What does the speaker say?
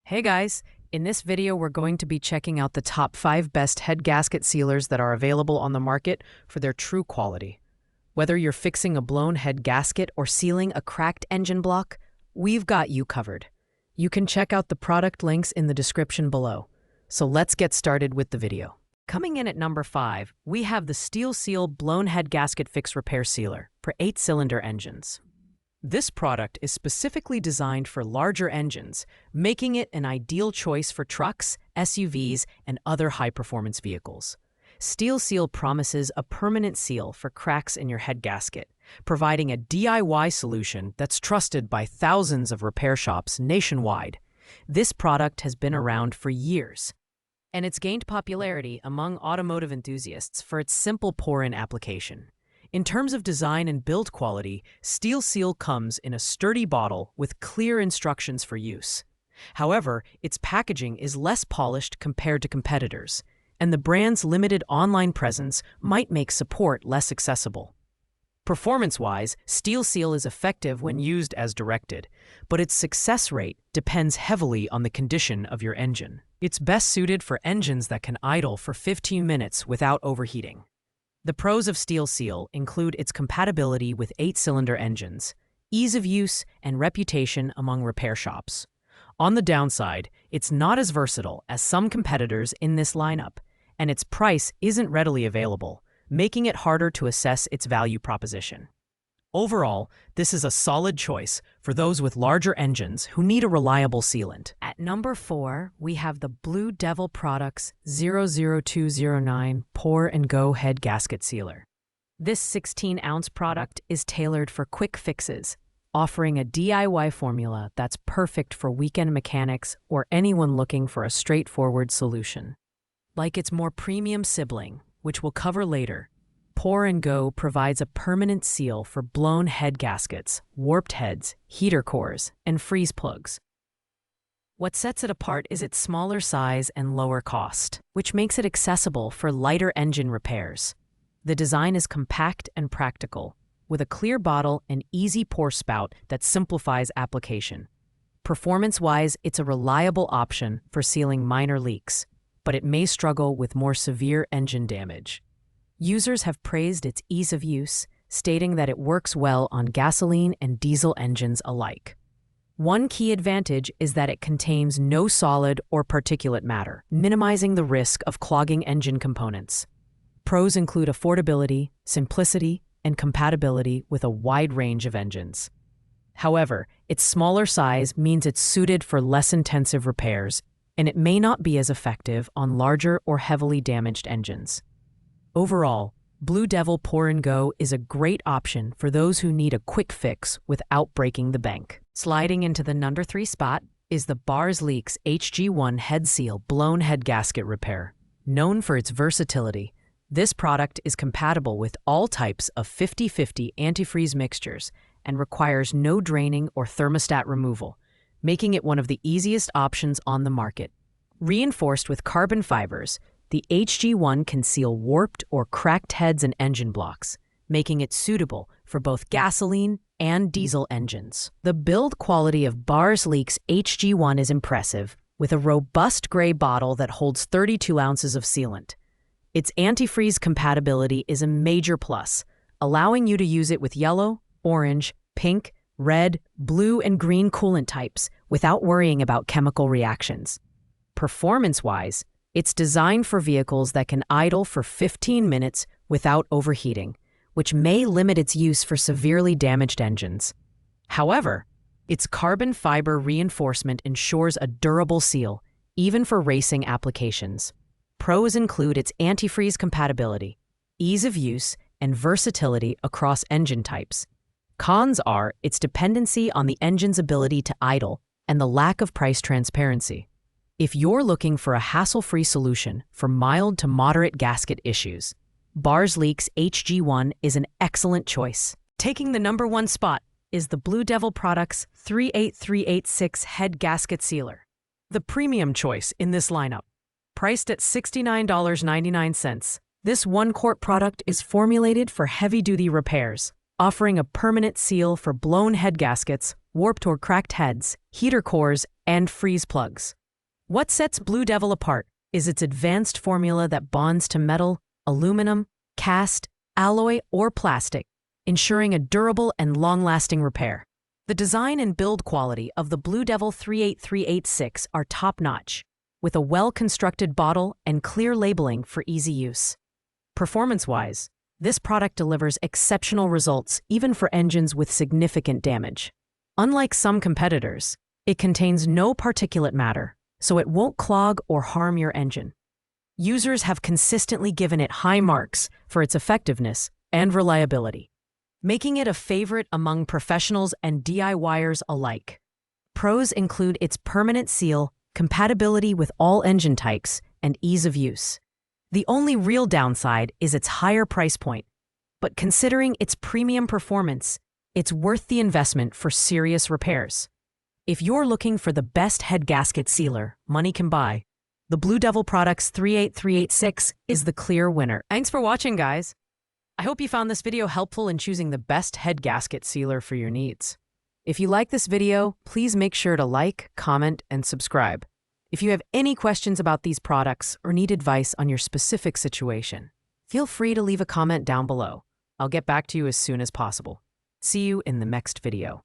Hey guys, in this video we're going to be checking out the top 5 best head gasket sealers that are available on the market for their true quality. Whether you're fixing a blown head gasket or sealing a cracked engine block, we've got you covered. You can check out the product links in the description below. So let's get started with the video. Coming in at number 5, we have the Steel Seal Blown Head Gasket Fix Repair Sealer for 8-cylinder engines. This product is specifically designed for larger engines, making it an ideal choice for trucks, SUVs, and other high-performance vehicles. Steel Seal promises a permanent seal for cracks in your head gasket, providing a DIY solution that's trusted by thousands of repair shops nationwide. This product has been around for years, and it's gained popularity among automotive enthusiasts for its simple pour-in application. In terms of design and build quality, Steel Seal comes in a sturdy bottle with clear instructions for use. However, its packaging is less polished compared to competitors, and the brand's limited online presence might make support less accessible. Performance-wise, Steel Seal is effective when used as directed, but its success rate depends heavily on the condition of your engine. It's best suited for engines that can idle for 15 minutes without overheating. The pros of Steel Seal include its compatibility with 8-cylinder engines, ease of use, and reputation among repair shops. On the downside, it's not as versatile as some competitors in this lineup, and its price isn't readily available, making it harder to assess its value proposition. Overall, this is a solid choice for those with larger engines who need a reliable sealant. At number 4, we have the BlueDevil Products 00209 Pour and Go Head Gasket Sealer. This 16-ounce product is tailored for quick fixes, offering a DIY formula that's perfect for weekend mechanics or anyone looking for a straightforward solution. Like its more premium sibling, which we'll cover later, Pour and Go provides a permanent seal for blown head gaskets, warped heads, heater cores, and freeze plugs. What sets it apart is its smaller size and lower cost, which makes it accessible for lighter engine repairs. The design is compact and practical, with a clear bottle and easy pour spout that simplifies application. Performance-wise, it's a reliable option for sealing minor leaks, but it may struggle with more severe engine damage. Users have praised its ease of use, stating that it works well on gasoline and diesel engines alike. One key advantage is that it contains no solid or particulate matter, minimizing the risk of clogging engine components. Pros include affordability, simplicity, and compatibility with a wide range of engines. However, its smaller size means it's suited for less intensive repairs, and it may not be as effective on larger or heavily damaged engines. Overall, BlueDevil Pour and Go is a great option for those who need a quick fix without breaking the bank. Sliding into the number 3 spot is the Bars Leaks HG1 Head Seal Blown Head Gasket Repair. Known for its versatility, this product is compatible with all types of 50/50 antifreeze mixtures and requires no draining or thermostat removal, making it one of the easiest options on the market. Reinforced with carbon fibers, the HG1 can seal warped or cracked heads and engine blocks, making it suitable for both gasoline and diesel engines. The build quality of Bars Leaks HG1 is impressive, with a robust gray bottle that holds 32 ounces of sealant. Its antifreeze compatibility is a major plus, allowing you to use it with yellow, orange, pink, red, blue, and green coolant types without worrying about chemical reactions. Performance-wise, it's designed for vehicles that can idle for 15 minutes without overheating, which may limit its use for severely damaged engines. However, its carbon fiber reinforcement ensures a durable seal, even for racing applications. Pros include its antifreeze compatibility, ease of use, and versatility across engine types. Cons are its dependency on the engine's ability to idle and the lack of price transparency. If you're looking for a hassle-free solution for mild to moderate gasket issues, Bars Leaks HG1 is an excellent choice. Taking the number 1 spot is the BlueDevil Products 38386 Head Gasket Sealer, the premium choice in this lineup. Priced at $69.99, this 1-quart product is formulated for heavy-duty repairs, offering a permanent seal for blown head gaskets, warped or cracked heads, heater cores, and freeze plugs. What sets BlueDevil apart is its advanced formula that bonds to metal, aluminum, cast, alloy, or plastic, ensuring a durable and long-lasting repair. The design and build quality of the BlueDevil 38386 are top-notch, with a well-constructed bottle and clear labeling for easy use. Performance-wise, this product delivers exceptional results even for engines with significant damage. Unlike some competitors, it contains no particulate matter, so it won't clog or harm your engine. Users have consistently given it high marks for its effectiveness and reliability, making it a favorite among professionals and DIYers alike. Pros include its permanent seal, compatibility with all engine types, and ease of use. The only real downside is its higher price point, but considering its premium performance, it's worth the investment for serious repairs. If you're looking for the best head gasket sealer money can buy, the BlueDevil Products 38386 is the clear winner. Thanks for watching, guys. I hope you found this video helpful in choosing the best head gasket sealer for your needs. If you like this video, please make sure to like, comment, and subscribe. If you have any questions about these products or need advice on your specific situation, feel free to leave a comment down below. I'll get back to you as soon as possible. See you in the next video.